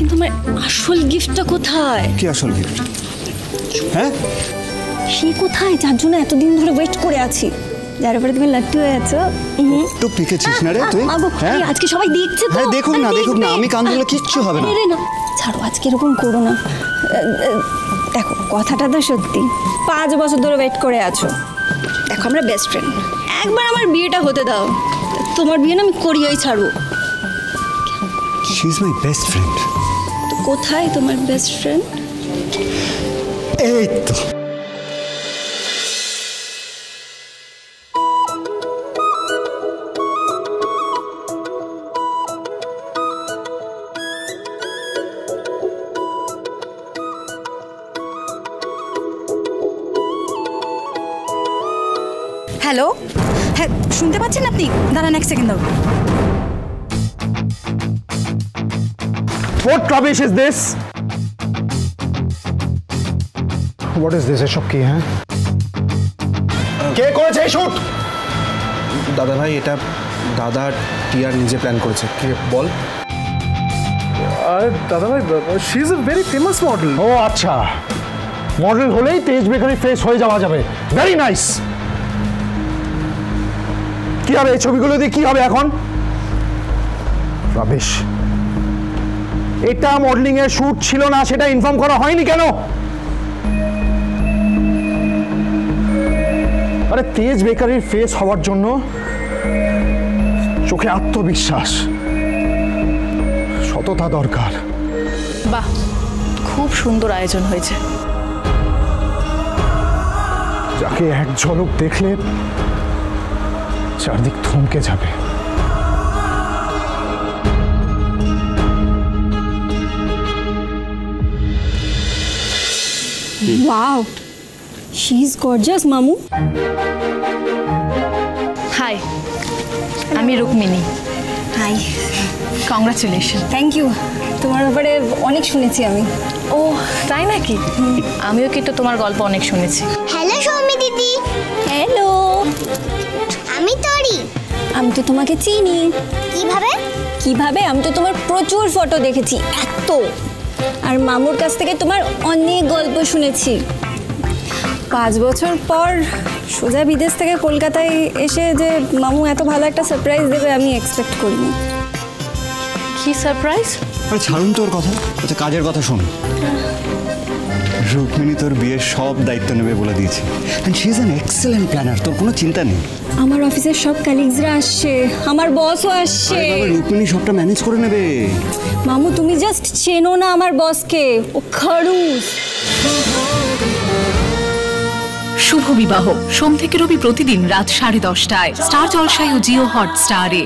কিন্তু আমার আসল গিফটটা কোথায়? কি আসল গিফট? হ্যাঁ, সে কোথায় যার জন্য এতদিন ধরে ওয়েট করে আছি, যার উপরে তুমি লাট্টু হয়ে আছো। তো পিকেছিস না রে তুই? হ্যাঁ, আজকে সবাই দেখছে তো। হ্যাঁ, দেখুক না, দেখুক না, আমি কান ধরলে কিচ্ছু হবে না। না ছাড়ো, আজকে এরকম করো না। দেখো, কথাটা তো সত্যি, 5 বছর ধরে ওয়েট করে আছো। দেখো, আমরা বেস্ট ফ্রেন্ড, একবার আমার বিয়েটা হতে দাও। তোমার বিয়ে না আমি করিয়েই ছাড়বো। She is my best friend. তো কোথায় তোমার বেস্ট ফ্রেন্ড? এই তো। হ্যালো, হ্যাঁ শুনতে পাচ্ছেন আপনি? দাঁড়ান এক second. What rubbish is this? What is this? এসব কি? হ্যাঁ, কে করেছে এই শুট? দাদা ভাই, এটা দাদা টিয়ার নিজে প্ল্যান করেছে। কে বল? দাদা ভাই, she is a very famous model. ও আচ্ছা, মডেল হলেই তেজ বেকারি ফেস হয়ে যাওয়া যাবে। Very nice. কি হবে এই ছবিগুলো দিয়ে? কি হবে এখন? রাবিশ। এটা মডেলিং এর শুট ছিল না, সেটা ইনফর্ম করা হয়নি কেন? আরে তেজ বেকারির ফেস হওয়ার জন্য চোখে আত্মবিশ্বাস, সততা দরকার। বাহ, খুব সুন্দর আয়োজন হয়েছে। যাকে এক ঝলক দেখলে চারদিক থমকে যাবে। ওয়াও, শি ইজ গর্জিয়াস মামু। হাই, আমি Rukmini. Hi, congratulation. Thank you. তোমার ব্যাপারে অনেক শুনেছি আমি। ও তাই নাকি? আমিও কিন্তু তোমার গল্প অনেক শুনেছি। হ্যালো সৌমি দিদি। হ্যালো, আমি তরি। আমি তো তোমাকে চিনি। কিভাবে? কিভাবে? আমি তো তোমার প্রচুর ফটো দেখেছি, এত। আর মামুর কাছ থেকে তোমার অনেক গল্প শুনেছি। 5 বছর পর সোজা বিদেশ থেকে কলকাতায় এসে যে মামু এত ভালো একটা সারপ্রাইজ দেবে আমি এক্সপেক্ট করিনি। কি সারপ্রাইজ? আরে ছাড়ুন তোর কথা, আচ্ছা কাজের কথা শোন। রুক্মিণী তোর বিয়ের সব দায়িত্ব নেবে বলে দিয়েছে। And she is an excellent planner, তোর কোনো চিন্তা নেই। আমার অফিসের সব কালিগসরা আসছে, আমার বসও আসছে। রুক্মিণী সবটা ম্যানেজ করে নেবে। মামু তুমি জাস্ট চেনো না আমার বসকে, ও খড়ুস। শুভ বিবাহ সোম থেকে রবি প্রতিদিন রাত 10:30টায় স্টার জলসায় ও জিও হটস্টারে।